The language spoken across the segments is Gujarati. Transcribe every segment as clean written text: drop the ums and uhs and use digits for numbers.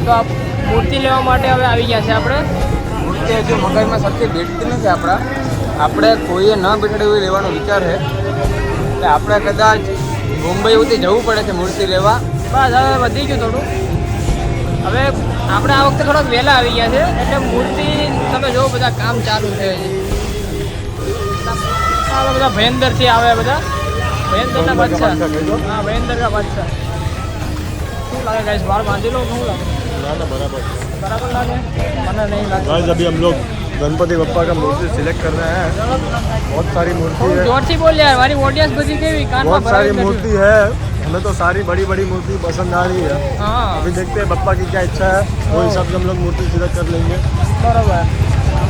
તો આ મૂર્તિ લેવા માટે હવે આવી ગયા છે આપણે. મૂર્તિ હજુ મગજમાં સરખી બેઠતી નથી આપણે કોઈએ ન બેઠાડે એવી લેવાનો વિચાર છે. એટલે આપણે કદાચ મુંબઈ સુધી જવું પડે છે મૂર્તિ લેવા. બસ હવે વધી ગયું થોડું. હવે આપણે આ વખતે થોડાક વહેલા આવી ગયા છે એટલે મૂર્તિ તમે જો બધા કામ ચાલુ છે. બધા ભયંદરથી આવે બધા ભયંદરના બાદશાહ. હા ભયંદરના બાદશાહ. શું લાગે ગાઈસ બાર બાંધી લો શું લાગે? बराबर लागे मना नहीं लगा. गाइस अभी हम लोग गणपति बप्पा का मूर्ति सिलेक्ट कर रहे हैं. बहुत सारी मूर्ति है. जोर से बोल यार हमारी ऑडियंस बजी के कान में बहुत सारी मूर्ति है. हमें तो सारी बड़ी बड़ी मूर्ति पसंद आ रही है. हाँ अभी देखते हैं बप्पा की क्या इच्छा है वो हिसाब से हम लोग मूर्ति सिलेक्ट कर लेंगे. बराबर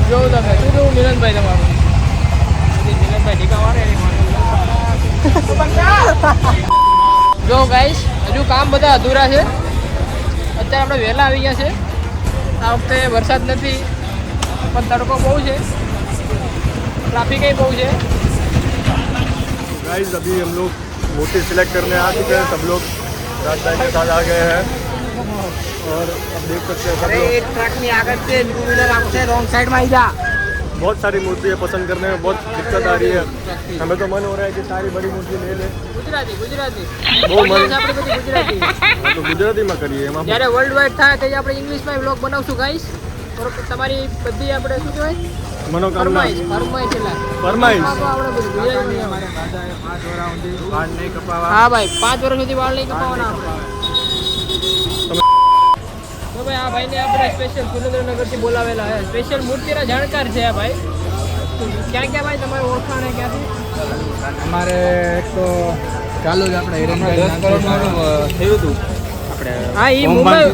जो તમે શું મિલન ભાઈ તમારું મિલન ભાઈ ઠીકાવાળે જો ગાઈસ હજુ કામ બધા અધૂરા છે. અત્યારે આપણે વહેલા આવી ગયા છે. આ વખતે વરસાદ નથી પણ તડકો બહુ છે ટ્રાફિક બહુ છે. गाइस अभी हम लोग मूर्ति सिलेक्ट करने आ चुके हैं. सब लोग रास्ते के साथ आ गए हैं और अब देख सकते हैं सब लोग. एक ट्रक में आकर से टू व्हीलर आपसे रॉन्ग साइड में आई जा. बहुत सारी मूर्ति है. पसंद करने में बहुत दिक्कत आ रही है. हमें तो मन हो रहा है कि सारी बड़ी मूर्ति ले ले. ગુજરાતી ગુજરાતી બહુ મન આપણે બધી ગુજરાતી તો ગુજરાતીમાં કરીએ. એમાં જ્યારે વર્લ્ડ વાઇડ થાય તો આપણે ઇંગ્લિશમાં વ્લોગ બનાવશું ગાઈસ. બરોબર તમારી બધી આપણે શું કહેવાય મનોકામના ફરમાઈશ ફરમાઈશ. આપણે બધું હા ભાઈ 5 વર્ષ સુધી વાળ નહીં કપાવવાના આપણે. તો ભાઈ આ ભાઈને આપણે સ્પેશિયલ સુરેન્દ્રનગરથી બોલાવેલા છે. સ્પેશિયલ મૂર્તિના જાણકાર છે આ ભાઈ. ક્યાં ક્યાં ભાઈ તમારી ઓળખાણ ક્યાંથી? અમારે એક તો ચાલુ જ આપણે 10 કરોડનું થયું હતું. આપણે હા એ મુંબઈ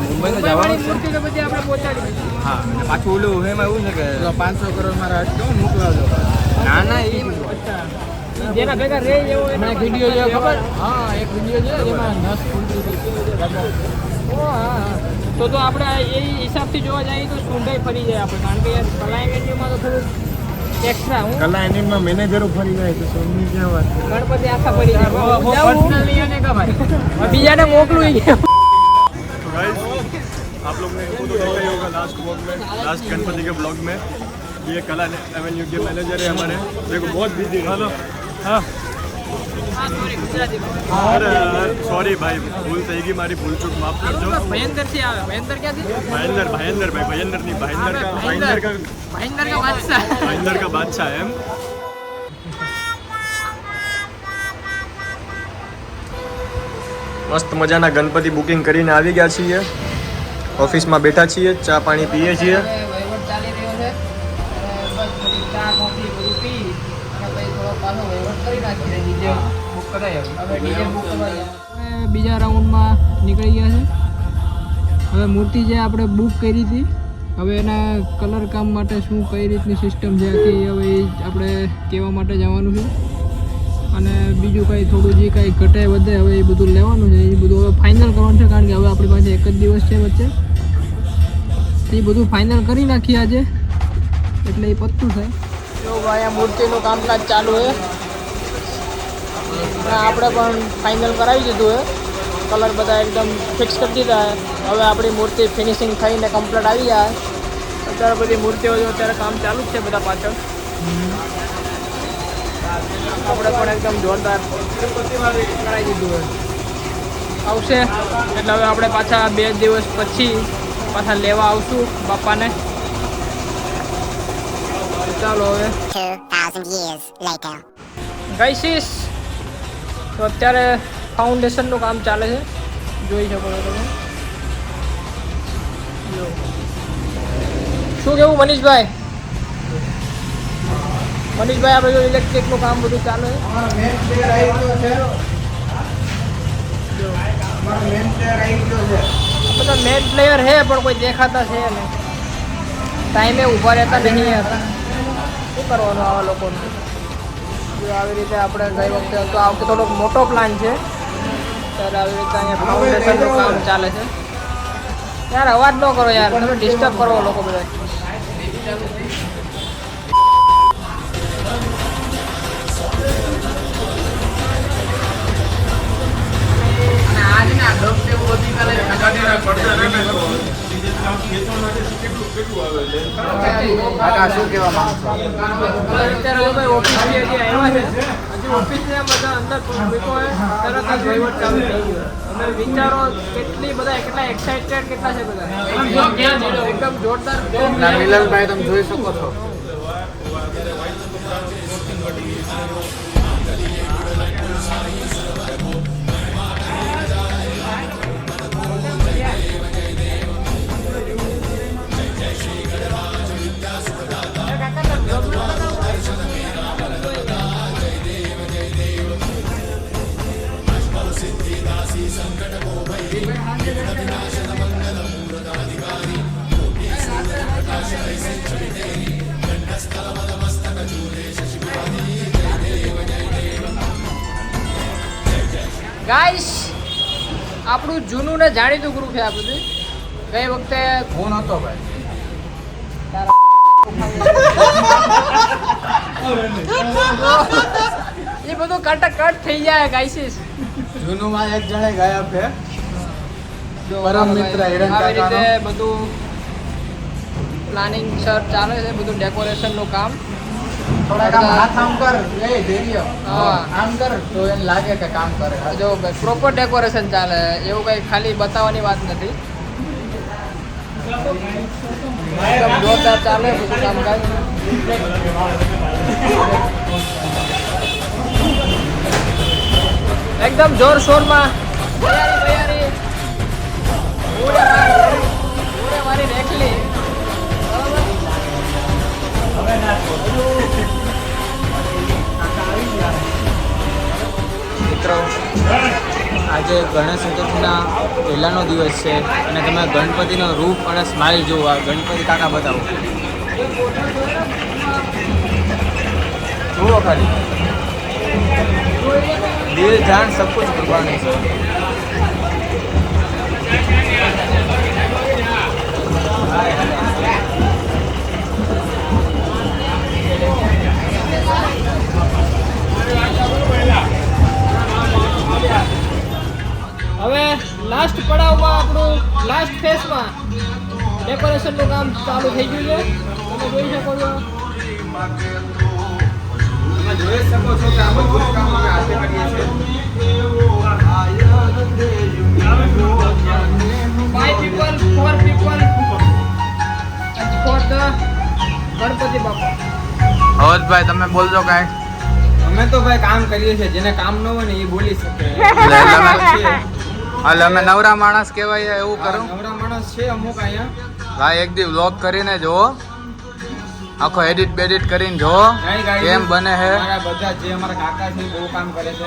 મુંબઈ તો જવાની મૂર્તિ તો બધી આપણે પહોંચાડી. હા અને પાછું ઓલું એમાં એવું છે કે 500 કરોડ મારા કેવું મોકલાવજો. ના ના એ જેના ભેગા રે એવો મને એક વિડીયો જેવો ખબર. હા એક વિડીયો છે જેમાં નસ ફૂલતી તો આપણે એ હિસાબથી જોવા જઈએ તો સુંડાઈ ફરી જાય આપણે. કારણ કે યાર કલાઈ વેન્યુમાં તો થોડું એક્સ્ટ્રા હું કલા એનિમમાં મેનેજરો ફરી જાય તો સોની ક્યાં વાત. ગણપતિ આખા પડી જાય બીજાને મોકલું. गाइस आप लोग ने इनको तो देखा ही होगा लास्ट व्लॉग में, लास्ट गणपति के ब्लॉग में. ये कला एवेन्यू के मैनेजर है हमारे. देखो बहुत बिजी है. हेलो हाँ सॉरी भाई भूल થઈ ગઈ મારી. ભૂલ ચૂક માફ કરજો. ભયંદર થી આવે. ભયંદર ક્યાંથી? भाईंदर भाई भाईंदर नहीं भाईंदर ભયંદર કા બાદશાહ. भाईंदर का बादशाह है. મસ્ત મજાના ગણપતિ બુકિંગ કરીને આવી ગયા છીએ. ઓફિસમાં બેઠા છીએ, ચા પાણી પીએ છીએ. વહીવટ ચાલી રહ્યો છે. બસ ચા કોફી બધું પી પછી થોડો પાછો વહીવટ કરી નાખીએ ડીજે બુક કરાવી હવે ડીજે બુક કરાવી બીજા રાઉન્ડમાં નીકળી ગયા છે. હવે મૂર્તિ જે આપણે બુક કરી હતી હવે એના કલર કામ માટે શું કઈ રીતની સિસ્ટમ છે આખી હવે એ આપણે કહેવા માટે જવાનું છે. અને બીજું કંઈ થોડું જે કાંઈ ઘટે વધે હવે એ બધું લેવાનું છે એ બધું હવે ફાઇનલ કરવાનું છે કારણ કે હવે આપણી પાસે એક જ દિવસ છે વચ્ચે એ બધું ફાઇનલ કરી નાખીએ આજે એટલે એ પત્તું થાય. જો ભાઈ આ મૂર્તિનું કામકાજ ચાલુ છે આપણે પણ ફાઇનલ કરાવી દીધું છે કલર બધા એકદમ ફિક્સ કરી દીધા હવે આપણી મૂર્તિ ફિનિશિંગ થઈને કમ્પ્લીટ આવી જાય. અત્યારે બધી મૂર્તિઓ જો અત્યારે કામ ચાલુ જ છે બધા પાછળ આપણે પણ એકદમ જોરદાર કરાવી દીધું હોય આવશે એટલે હવે આપણે પાછા 2 દિવસ પછી પાછા લેવા આવશું બાપાને. ચાલો હવે 2000 years later. ગાઈસીસ તો અત્યારે ફાઉન્ડેશનનું કામ ચાલે છે જોઈ શકો છો તમે. જો શું કેવું મનીષભાઈ? મનીષભાઈ આપણે જો ઇલેક્ટ્રિકનું કામ બધું ચાલે છે. બધા મેન પ્લેયર છે પણ કોઈ દેખાતા છે નહીં ટાઈમે ઊભા રહેતા નહીં યાર શું કરવાનું આવા લોકોને. જો આવી રીતે આપણે ગઈ વખતે તો આ વખતે થોડોક મોટો પ્લાન છે ત્યારે આવી રીતે અહીંયા ફાઉન્ડેશનનું કામ ચાલે છે. યાર અવાજ ન કરો યાર તમે ડિસ્ટર્બ કરો લોકો બધા. શું કહેવા માંગશો? અત્યારે ભાઈ ઓફિસથી હજી આવ્યા છે હજી ઓફિસને બધા અંદર મૂકો હોય તરત જ વહીવટ ચાલુ થઈ ગયો. અમે વિચારો કેટલા એક્સાઇટેડ કેટલા છે બધા એકદમ જોરદાર. મિલનભાઈ તમે જોઈ શકો છો ગાઈસ આપણું જૂનું ને જાણીતું ગ્રુપ છે આ બધું. ગઈ વખતે ફોન હતો ભાઈ એ બધું કટ થઈ જાય ગાઈસીસ. જૂનું માં એક જણે ગાયબ છે પરમ મિત્ર હિરણ આવી રીતે કાકાનો. બધું પ્લાનિંગ સર ચાલે છે બધું ડેકોરેશનનું કામ. થોડાક આમ હાથ આમ કર એ ધૈર્ય હા. આમ કર તો એને લાગે કે કામ કરે. જો પ્રોપર ડેકોરેશન ચાલે એવું કંઈ ખાલી બતાવવાની વાત નથી. એકદમ જોરદાર ચાલે બધું કામકાજ. એકદમ જોરશોરમાં તૈયારી મારી રેખલી મિત્રો આજે ગણેશ ચતુર્થીના પહેલાનો દિવસ છે અને તમે ગણપતિનો રૂપ અને સ્માઇલ જુઓ. આ ગણપતિ કાકા બતાવો જુઓ ખાલી દિલ જાન સબ કુછ ભગવાન છે. હવે લાસ્ટ પડાવમાં આપણું લાસ્ટ ફેઝમાં ડેકોરેશનનું કામ ચાલુ થઈ ગયું છે. તમે જોઈ શકો છો. તમે જોઈ શકો છો કે આ બધું કામ અમે હાથે કરીએ છીએ. 5 people, 4 people for the Ganpati બાપા. હવસભાઈ તમે બોલજો કાંઈ. અમે તો ભાઈ કામ કરીએ છીએ જેને કામ ન હોય ને એ બોલી શકે. હાલ અમે નવરા માણસ કહેવાય એવું કરો. નવરા માણસ છે અમુક અહીંયા ભાઈ એક દી વ્લોગ કરીને જોવો આખો એડિટ બેડિટ કરીને જો કેમ બને છે. અમારા બધા જે અમારા કાકા છે બહુ કામ કરે છે.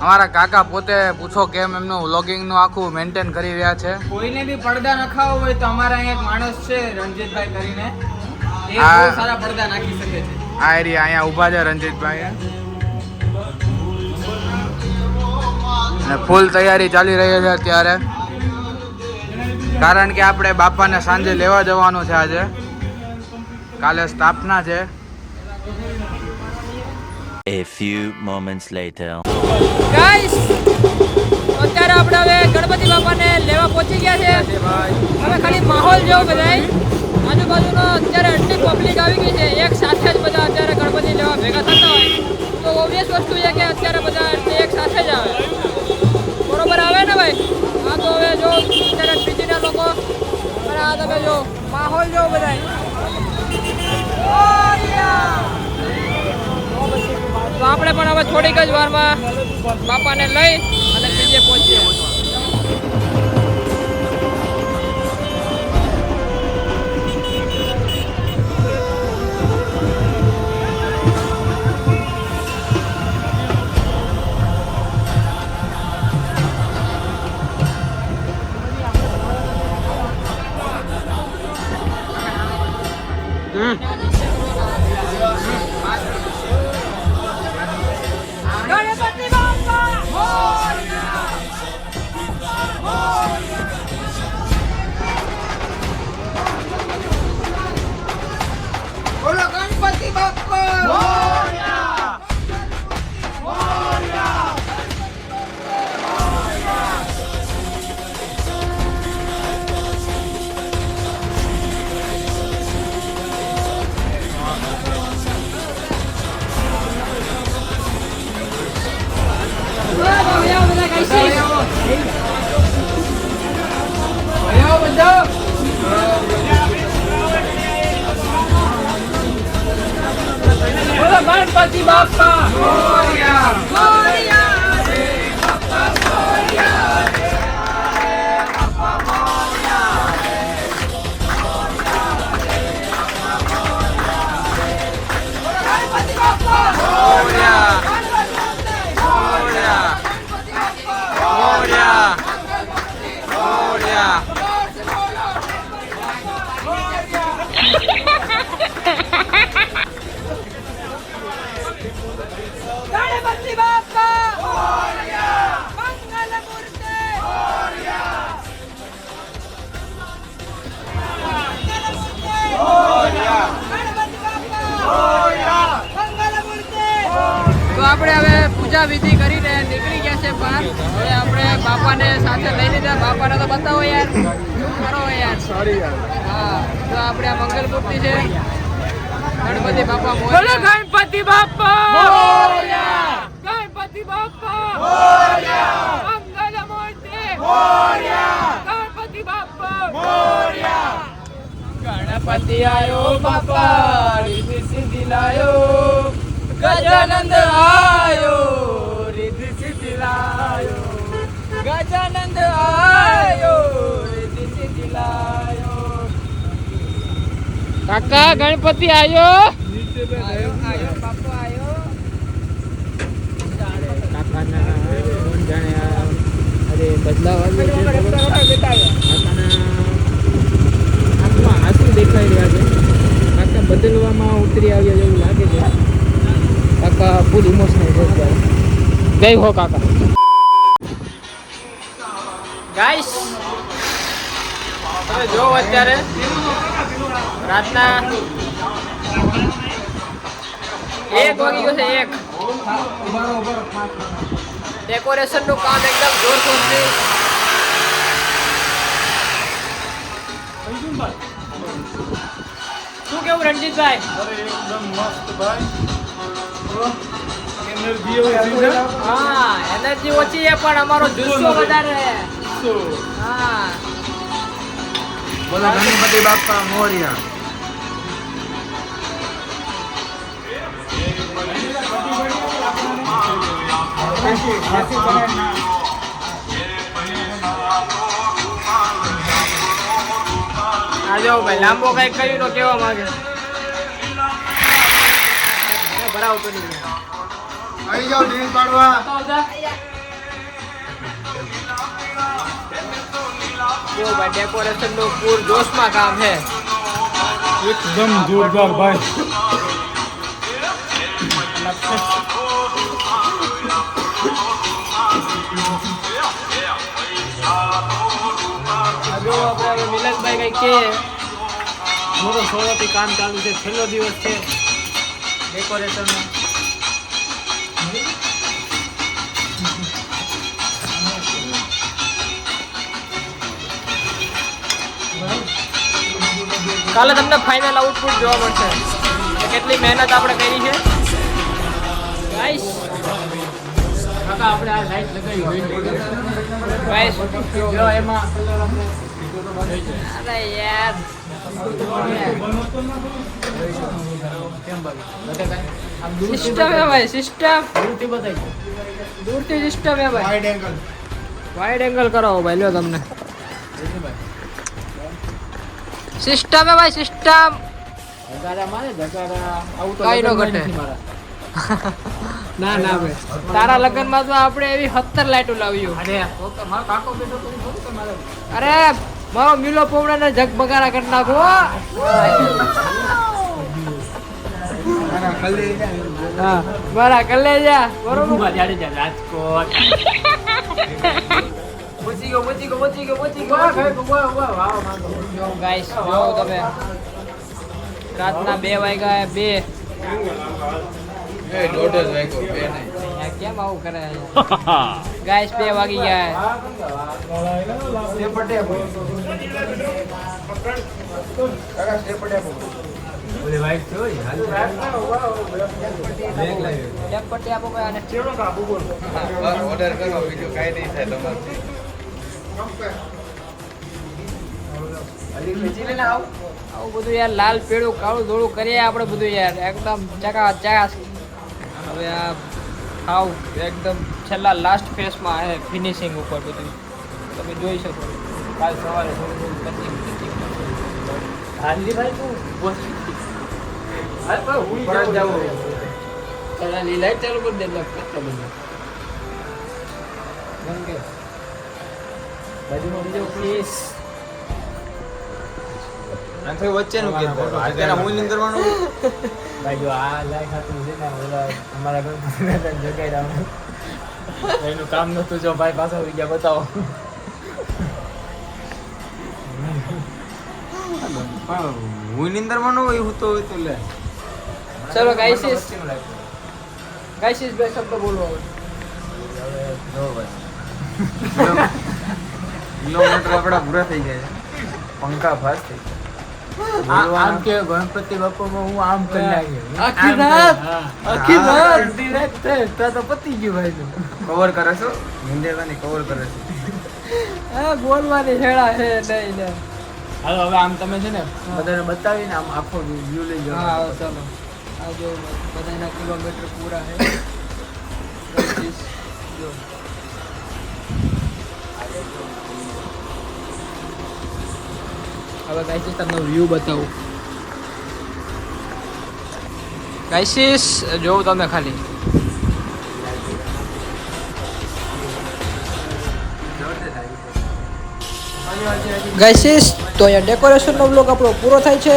અમારા કાકા પોતે પૂછો કેમ એમનું વ્લોગિંગ નું આખું મેન્ટેન કરી રહ્યા છે. કોઈને બી પડદા નખાવો હોય તો અમારા અહીંયા એક માણસ છે રણજીતભાઈ કરીને, એ આ- બહુ સારા પડદા નાખી શકે છે. આ એરિયા અહીંયા ઊભા છે રણજીતભાઈ અને ફૂલ તૈયારી ચાલી રહી છે અત્યારે, કારણ કે આપણે બાપાને સાંજે લેવા જવાનું છે. આજે કાલે સ્થાપના છે. A few moments later. Guys અત્યારે આપણે હવે ગણપતિ બાપાને લેવા પહોંચી ગયા છે. હવે ખાલી માહોલ જેવો બધાય આજુબાજુનો અત્યારે આટલી પબ્લિક આવી ગઈ છે, એક સાથે જ બધા અત્યારે ગણપતિ લેવા ભેગા થતા હોય તો ઓબ્વિયસ વસ્તુ છે કે અત્યારે બધા એક સાથે જ આવે. બરોબર આવે ને ભાઈ? આ તો હવે જો અત્યારે બીજીના લોકો અને આ તમે જો માહોલ જેવો બધાય. તો આપણે પણ હવે થોડીક જ વારમાં બાપાને લઈ અને બીજે પહોંચીએ. ગણપતિ બાપા બોલો ગણપતિ બાપા. ગણપતિ બાપા ગણપતિ બાપા મંગલ મૂર્તિ તો આપણે હવે પૂજા વિધિ કરીને નીકળી ગયા છે બહાર. હવે આપણે બાપાને સાથે લઈ લીધા. બાપાને તો બતાવો યાર, શું કરો યાર. सॉरी यार. હા તો આપણે આ મંગલ મૂર્તિ છે. ગણપતિ બાપા બોલો ગણપતિ બાપા મોરયા. ગણપતિ બાપા મોરયા. મંગલ મૂર્તિ મોરયા. ગણપતિ બાપા મોરયા. ગણપતિ આયો બાપા રીતિ સિદ્ધિ લાયો. ગજાનંદ આયો રીતિ સિદ્ધિ લાયો. ગજાનંદ આયો રીતિ સિદ્ધિ લાયો. કાકા ગણપતિ આયો. આયો બાપુ આયો. કાકાના કોણ જાણે અરે બદલાવ આવ્યો છે. કાકાના આંખમાં આંસુ દેખાઈ રહ્યા છે. કાકા બદલવામાં ઉતરી આવ્યા જેવું લાગે છે. કાકા ફૂલ ઇમોશનલ છે અત્યારે. જય હો કાકા. ગાઈસ તમે જો અત્યારે રાતના 1 વાગી ગયો છે. 1 ડેકોરેશન નું કામ એકદમ જોરશોરથી. શું કેવું રણજીતભાઈ? एकदम मस्त भाई. एनर्जी ओછી છે. હા એનર્જી ઓછી છે પણ અમારો જુસ્સો વધારે છે. હા બોલો ગણપતિ બાપા મોરયા. આ જો ભાઈ લાંબો કઈક કર્યું તો કેવા માંગે ભરાવતો નહીં આવી જાઓ ડ્રિંક પાડવા. જો ભાઈ ડેકોરેશન નું પૂર જોશમાં કામ છે एकदम जोरदार भाई. જો આપણે મિલનભાઈ કઈ કે મોટો 16 થી કામ ચાલુ છે છેલ્લો દિવસ છે ડેકોરેશન નો કાલે તમને ફાઇનલ આઉટપુટ જોવા મળશે કે કેટલી મહેનત આપણે કરી છે ગાઈસ કાકા આપણે આ લાઈટ લગાવી ગાઈસ જો એમાં અરે યાર સિસ્ટમ હે ભાઈ સિસ્ટમ દૂરથી સિસ્ટમ હે ભાઈ વાઇડ એંગલ કરાવો ભાઈ લ્યો તમને સિસ્ટમ હે ભાઈ સિસ્ટમ કઈ નો ઘટે ના ના ભાઈ તારા લગ્ન માં તો આપણે એવી 17 લાઈટો લાવ્યું અરે મારો મિલો પોવડા ને જગબગારા કરી નાખો હા મારા કલે જા બરોબર રાજકોટ પહોંચી ગયો ગાઈસ જો તમે રાતના 2 વાગ્યા 2 દોઢ જ વાગ્યો, બે નહીં. કેમ આવું કરે ગાઈસ 2 વાગી ગયા એક પટ્ટી આપો ભાઈ આને બસ ઓર્ડર કરો, બીજું કાંઈ નહીં થાય તમારથી. આવું બધું યાર લાલ પીળું કાળું ધોળું કરીએ આપણે બધું યાર એકદમ ચકાચક. હવે આ હાવ એકદમ છેલ્લા લાસ્ટ ફેસમાં છે ફિનિશિંગ ઉપર બધું તમે જોઈ શકો કાલ સવારે થોડું હાલજીભાઈ તું લાઈટ ચાલુ કરી દે બાજુમાં બીજો પ્લીઝ આથી વચ્ચેનું કીધું. અત્યારે હું નહીં કરવાનું. ભાઈ જો આ લાઈટ હતું છે ને ઓલા અમારા ઘર જગાઈ રહ્યા એનું કામ નતું જો ભાઈ પાછા આવી ગયા બતાવો હું નીંદરમાં ન હોય હું તો લે. ચલો ગાઈસીસ બે શબ્દ બોલો કિલોમીટર આપડા પૂરા થઈ ગયા છે. પંખા ફાસ થઈ ગયા. આમ કે ગણપતિ બાપામાં હું આમ કરી લાગ્યો આખી રાત તો પતી ગયું ભાઈ કવર કરે છો નિંદેવાની કવર કરે છે. હા બોલવાની હેડા હે નહીં ને હાલો હવે આમ તમે છે ને બધાને બતાવીને આમ આખો વ્યૂ લઈ જાઓ. હા ચાલો આ જો બધાના કિલોમીટર પૂરા હે જો હવે ગાઈસીસ તમને વ્યૂ બતાવું ગાઈસીસ જોઉં તમે ખાલી ગાઈસીસ તો અહીંયા ડેકોરેશનનો બ્લોગ આપણો પૂરો થાય છે.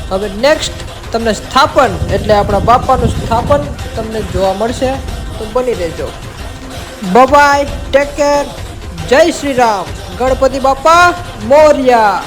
હવે નેક્સ્ટ તમને સ્થાપન એટલે આપણા બાપાનું સ્થાપન તમને જોવા મળશે તો બની રહેજો. Bye take care. જય શ્રી રામ. ગણપતિ બાપા મોર્યા.